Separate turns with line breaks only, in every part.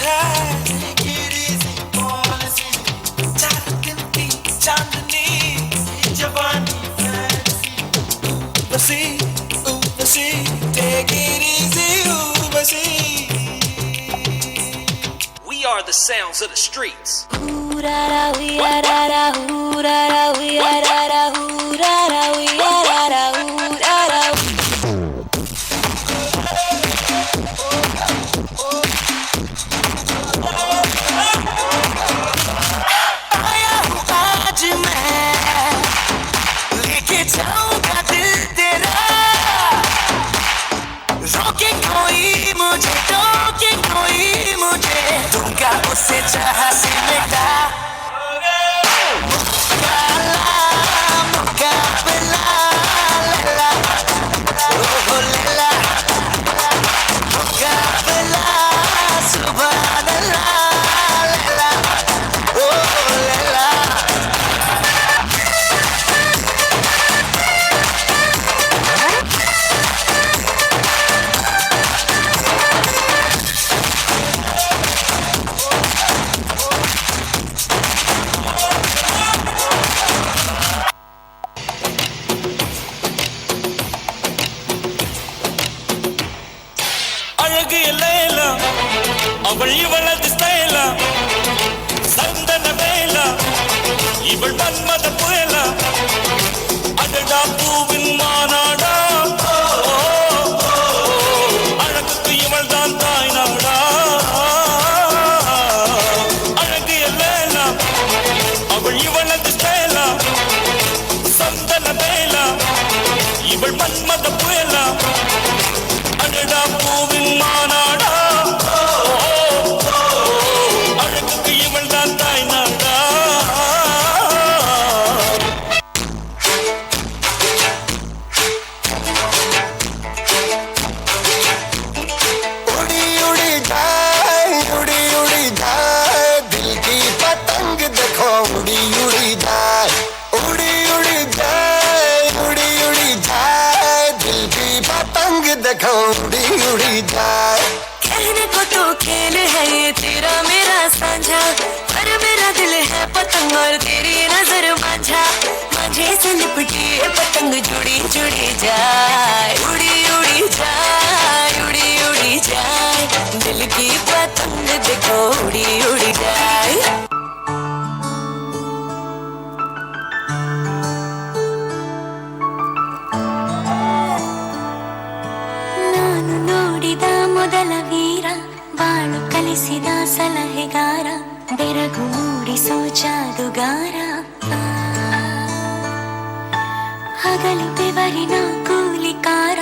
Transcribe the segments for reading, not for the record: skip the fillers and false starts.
है गिरी सी पॉलिसी चांदनी चांदनी जवानी fancy Urvashi take it easy Urvashi
We are the sounds of the streets.
Hoorara, we are ra, hoorara, we are ra, hoorara, we are ra, hoorara.
आया हूँ आज मैं लेके जाऊंगा दिल तेरा रोके कोई मुझे टोके कोई मुझे दूंगा उसे जहाँ से मिटा मुकाबला लैला ओ लैला मुकाबला सुभान अल्लाह लैला ओ लैला அழகிய லைலா அவள் இவளது ஸ்டைலா சந்தன வேலா இவள் மன்மத புயலா அடடா பூவின் மாநாடா அழகுக்கு இவள் தான் தாய் நாடா அழகிய லைலா அவள் இவளது ஸ்டைலா சந்தன வேலா இவள் மன்மத புயலா அடடா பூவின் மாநாடா அழகுக்கு இவள் தான் தாய் நாடா उड़ी उड़ी जाए दिल की पतंग देखो उड़ी उड़ी जाए उड़ी उड़ी जाए दिल की पतंग देखो उड़ी उड़ी जाए
कहने को तो खेल है ये तेरा मेरा साझा पर मेरा दिल है पतंग और तेरी नजर मांझा मांझे से लिपटी ये पतंग जुड़ी जुड़ी जाए उड़ी उड़ी जाए उड़ी उड़ी जाए दिल की पतंग देखो उड़ी उड़ी जाए ನಾನು ನೋಡಿದ ಮೊದಲ ವೀರ ಬಾಳು ಕಲಿಸಿದ ಸಲಹೆಗಾರ ಬೆರಗು ಮೂಡಿಸೋ ಜಾದುಗಾರ ಹಗಲು ಬೆವರಿನ ಕೂಲಿಕಾರ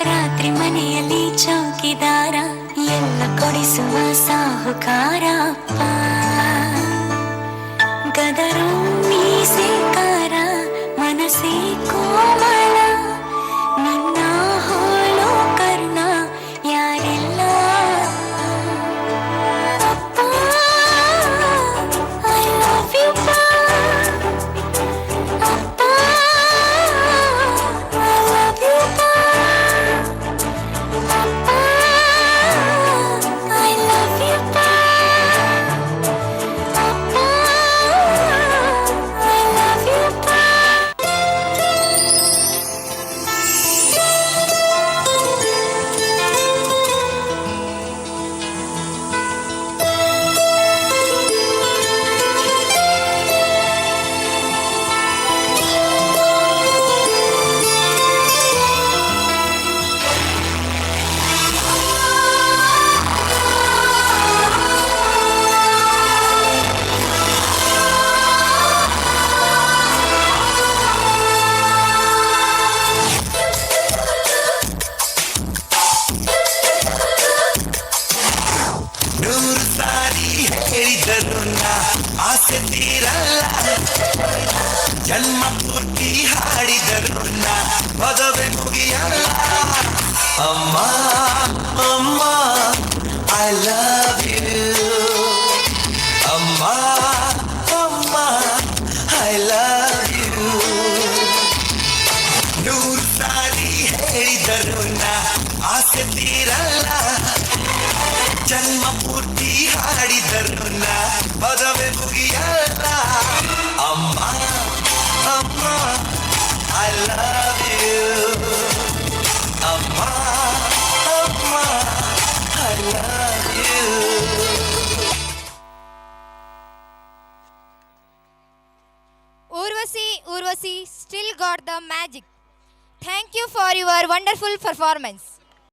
ರಾತ್ರಿ ಮನೆಯಲ್ಲಿ ಚೌಕಿದಾರ ಎಲ್ಲ ಕೊಡಿಸುವ ಸಾಹುಕಾರ ಗದರು ಮೀಸೆಕಾರ ಮನಸ್ಸೇ ಕೋಮಳ ನಿನ್ನ ಹೋಳೋ ಕರ್ಣ ಯಾರಿಲ್ಲ ಅಪ್ಪ ಐ ಲವ್ ಯು ಅಪ್ಪ ಐ ಲವ್ ಯು ಅಪ್ಪ ಐ ಲವ್ ಯು ಅಪ್ಪ ಐ ಲವ್ ಯು
ನೂರು ಸಾರಿ ಹೇಳಿದರು ನಾ ಆಸೆ ತೀರಲ್ಲ ಜನ್ಮ ಪೂರ್ತಿ ಹಾಡಿದರು ನಾ ಪದವೇ ಮುಗಿಯಲ್ಲ ಅಮ್ಮ ಅಮ್ಮ ಐ ಲವ್ ಯು ಅಮ್ಮ ಅಮ್ಮ ಐ ಲವ್ ಯು ನೂರು ಸಾರಿ ಹೇಳಿದರು ನಾ ಆಸೆ ತೀರಲ್ಲ ಜನ್ಮ ಪೂರ್ತಿ ಹಾಡಿದರು ಪದವೇ ಮುಗಿಯಲ್ಲ ಅಮ್ಮ ಅಮ್ಮ ಐ ಲವ್ ಯು ಅಮ್ಮ ಅಮ್ಮ I love you
Urvashi still got the magic. Thank you for your wonderful performance.